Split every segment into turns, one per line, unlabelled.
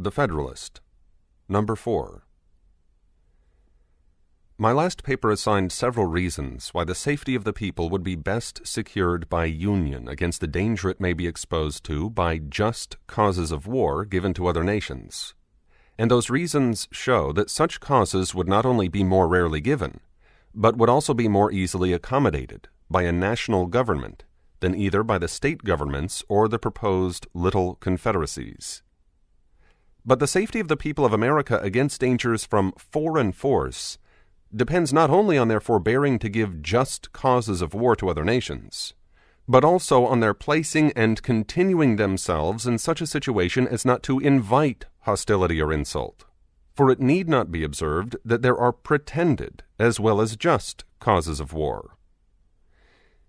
The Federalist No.4. My last paper assigned several reasons why the safety of the people would be best secured by union against the danger it may be exposed to by just causes of war given to other nations. And those reasons show that such causes would not only be more rarely given, but would also be more easily accommodated by a national government than either by the state governments or the proposed little confederacies. But the safety of the people of America against dangers from foreign force depends not only on their forbearing to give just causes of war to other nations, but also on their placing and continuing themselves in such a situation as not to invite hostility or insult. For it need not be observed that there are pretended as well as just causes of war.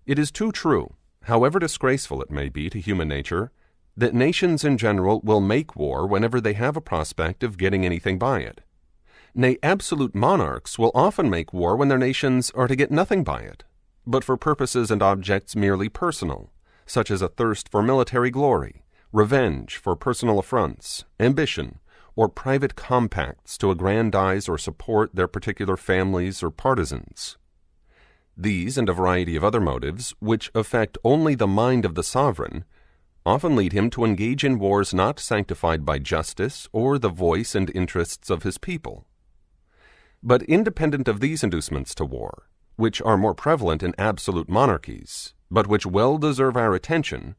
It is too true, however disgraceful it may be to human nature, that nations in general will make war whenever they have a prospect of getting anything by it. Nay, absolute monarchs will often make war when their nations are to get nothing by it, but for purposes and objects merely personal, such as a thirst for military glory, revenge for personal affronts, ambition, or private compacts to aggrandize or support their particular families or partisans. These and a variety of other motives, which affect only the mind of the sovereign, often lead him to engage in wars not sanctified by justice or the voice and interests of his people. But independent of these inducements to war, which are more prevalent in absolute monarchies, but which well deserve our attention,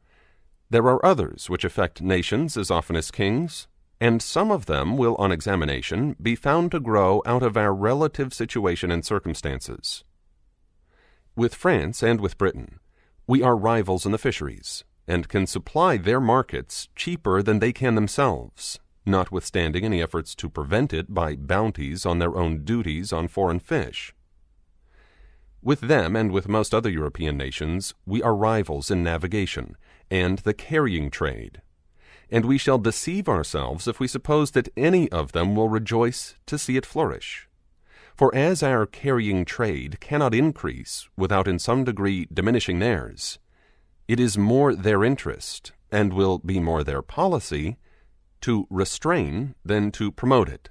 there are others which affect nations as often as kings, and some of them will on examination be found to grow out of our relative situation and circumstances. With France and with Britain, we are rivals in the fisheries, and can supply their markets cheaper than they can themselves, notwithstanding any efforts to prevent it by bounties on their own duties on foreign fish. With them and with most other European nations, we are rivals in navigation and the carrying trade, and we shall deceive ourselves if we suppose that any of them will rejoice to see it flourish. For as our carrying trade cannot increase without in some degree diminishing theirs, it is more their interest, and will be more their policy, to restrain than to promote it.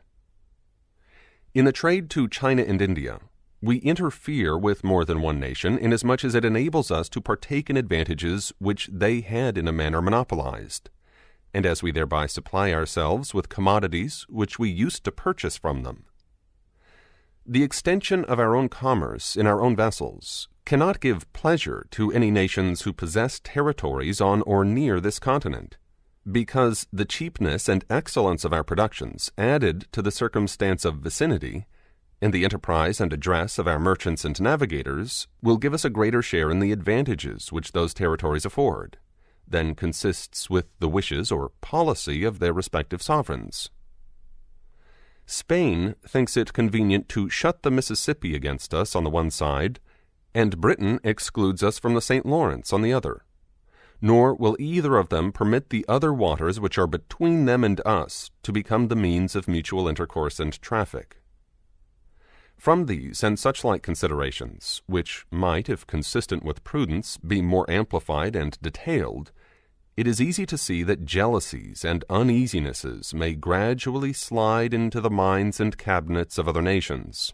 In the trade to China and India, we interfere with more than one nation inasmuch as it enables us to partake in advantages which they had in a manner monopolized, and as we thereby supply ourselves with commodities which we used to purchase from them. The extension of our own commerce in our own vessels cannot give pleasure to any nations who possess territories on or near this continent, because the cheapness and excellence of our productions, added to the circumstance of vicinity, and the enterprise and address of our merchants and navigators, will give us a greater share in the advantages which those territories afford, than consists with the wishes or policy of their respective sovereigns. Spain thinks it convenient to shut the Mississippi against us on the one side, and Britain excludes us from the St. Lawrence on the other. Nor will either of them permit the other waters which are between them and us to become the means of mutual intercourse and traffic. From these and such like considerations, which might, if consistent with prudence, be more amplified and detailed, it is easy to see that jealousies and uneasinesses may gradually slide into the minds and cabinets of other nations,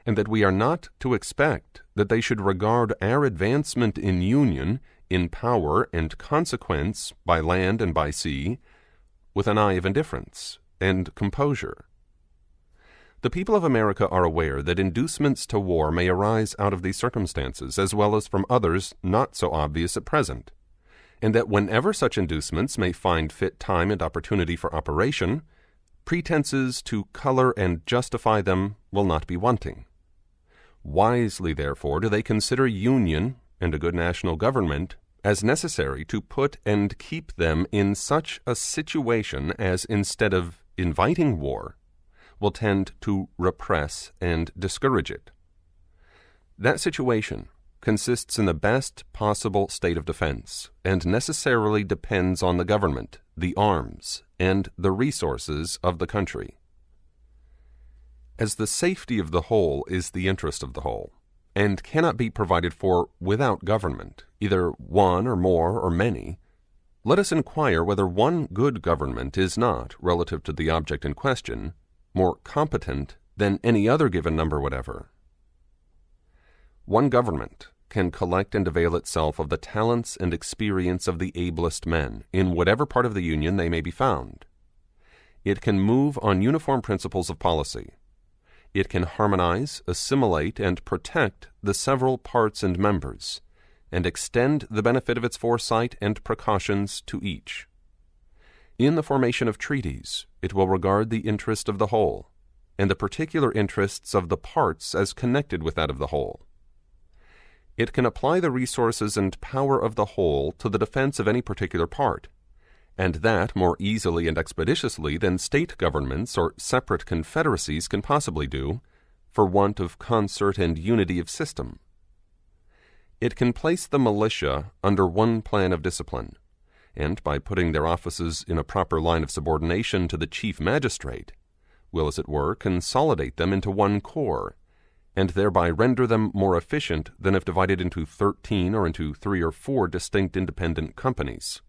and that we are not to expect that they should regard our advancement in union, in power and consequence by land and by sea, with an eye of indifference and composure. The people of America are aware that inducements to war may arise out of these circumstances, as well as from others not so obvious at present, and that whenever such inducements may find fit time and opportunity for operation, pretenses to color and justify them will not be wanting. Wisely, therefore, do they consider union and a good national government as necessary to put and keep them in such a situation as, instead of inviting war, will tend to repress and discourage it. That situation consists in the best possible state of defense, and necessarily depends on the government, the arms, and the resources of the country. As the safety of the whole is the interest of the whole, and cannot be provided for without government, either one or more or many, let us inquire whether one good government is not, relative to the object in question, more competent than any other given number whatever. One government can collect and avail itself of the talents and experience of the ablest men, in whatever part of the Union they may be found. It can move on uniform principles of policy. It can harmonize, assimilate, and protect the several parts and members, and extend the benefit of its foresight and precautions to each. In the formation of treaties, it will regard the interest of the whole, and the particular interests of the parts as connected with that of the whole. It can apply the resources and power of the whole to the defense of any particular part, and that more easily and expeditiously than state governments or separate confederacies can possibly do, for want of concert and unity of system. It can place the militia under one plan of discipline, and by putting their offices in a proper line of subordination to the chief magistrate, will, as it were, consolidate them into one corps, and thereby render them more efficient than if divided into 13 or into 3 or 4 distinct independent companies.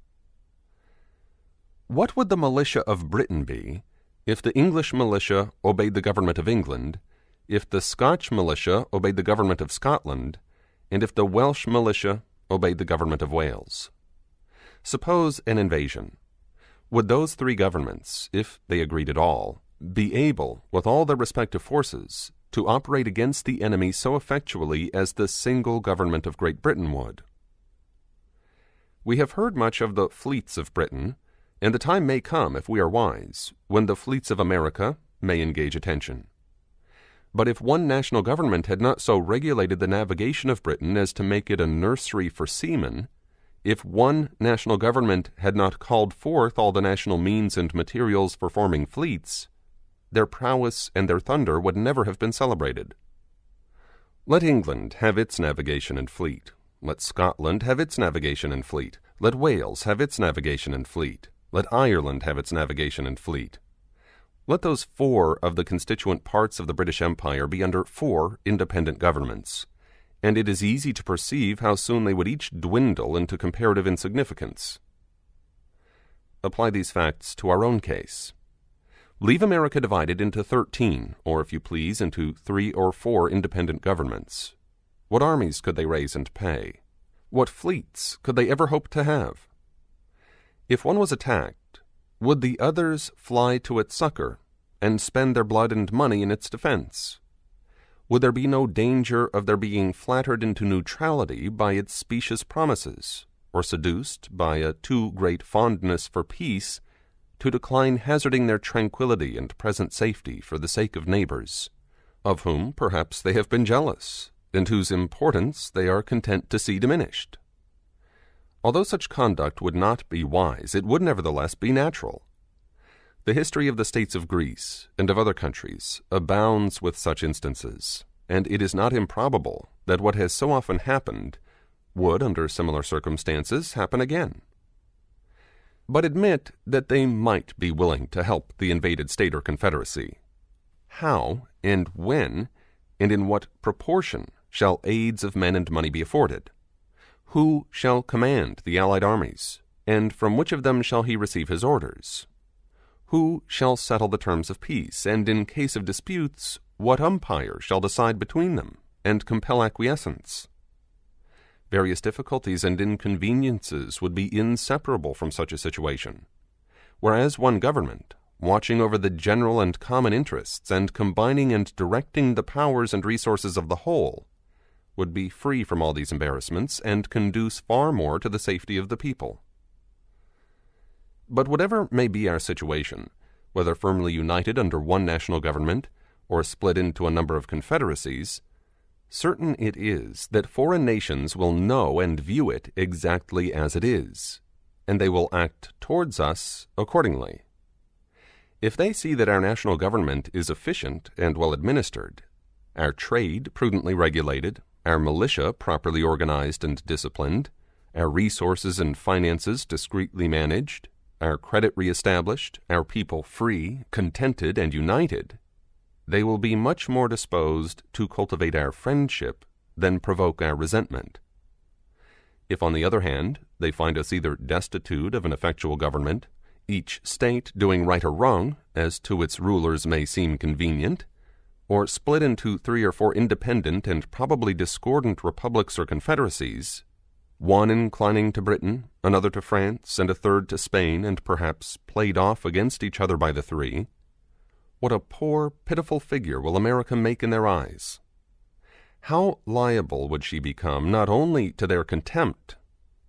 What would the militia of Britain be if the English militia obeyed the government of England, if the Scotch militia obeyed the government of Scotland, and if the Welsh militia obeyed the government of Wales? Suppose an invasion. Would those 3 governments, if they agreed at all, be able, with all their respective forces, to operate against the enemy so effectually as the single government of Great Britain would? We have heard much of the fleets of Britain, and the time may come, if we are wise, when the fleets of America may engage attention. But if one national government had not so regulated the navigation of Britain as to make it a nursery for seamen, if one national government had not called forth all the national means and materials for forming fleets, their prowess and their thunder would never have been celebrated. Let England have its navigation and fleet. Let Scotland have its navigation and fleet. Let Wales have its navigation and fleet. Let Ireland have its navigation and fleet. Let those 4 of the constituent parts of the British Empire be under 4 independent governments, and it is easy to perceive how soon they would each dwindle into comparative insignificance. Apply these facts to our own case. Leave America divided into 13, or if you please, into 3 or 4 independent governments. What armies could they raise and pay? What fleets could they ever hope to have? If one was attacked, would the others fly to its succor and spend their blood and money in its defense? Would there be no danger of their being flattered into neutrality by its specious promises, or seduced by a too great fondness for peace to decline hazarding their tranquillity and present safety for the sake of neighbors, of whom perhaps they have been jealous, and whose importance they are content to see diminished? Although such conduct would not be wise, it would nevertheless be natural. The history of the states of Greece and of other countries abounds with such instances, and it is not improbable that what has so often happened would, under similar circumstances, happen again. But admit that they might be willing to help the invaded state or confederacy. How, and when, and in what proportion shall aids of men and money be afforded? Who shall command the allied armies, and from which of them shall he receive his orders? Who shall settle the terms of peace, and in case of disputes, what umpire shall decide between them, and compel acquiescence? Various difficulties and inconveniences would be inseparable from such a situation, whereas one government, watching over the general and common interests, and combining and directing the powers and resources of the whole, would be free from all these embarrassments, and conduce far more to the safety of the people. But whatever may be our situation, whether firmly united under one national government, or split into a number of confederacies, certain it is that foreign nations will know and view it exactly as it is, and they will act towards us accordingly. If they see that our national government is efficient and well administered, our trade prudently regulated, our militia properly organized and disciplined, our resources and finances discreetly managed, our credit reestablished, our people free, contented, and united, they will be much more disposed to cultivate our friendship than provoke our resentment. If, on the other hand, they find us either destitute of an effectual government, each state doing right or wrong, as to its rulers may seem convenient, or split into 3 or 4 independent and probably discordant republics or confederacies, one inclining to Britain, another to France, and a third to Spain, and perhaps played off against each other by the 3, what a poor, pitiful figure will America make in their eyes! How liable would she become not only to their contempt,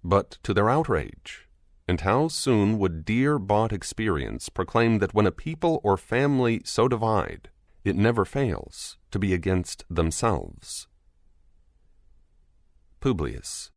but to their outrage? And how soon would dear-bought experience proclaim that when a people or family so divide, it never fails to be against themselves? Publius.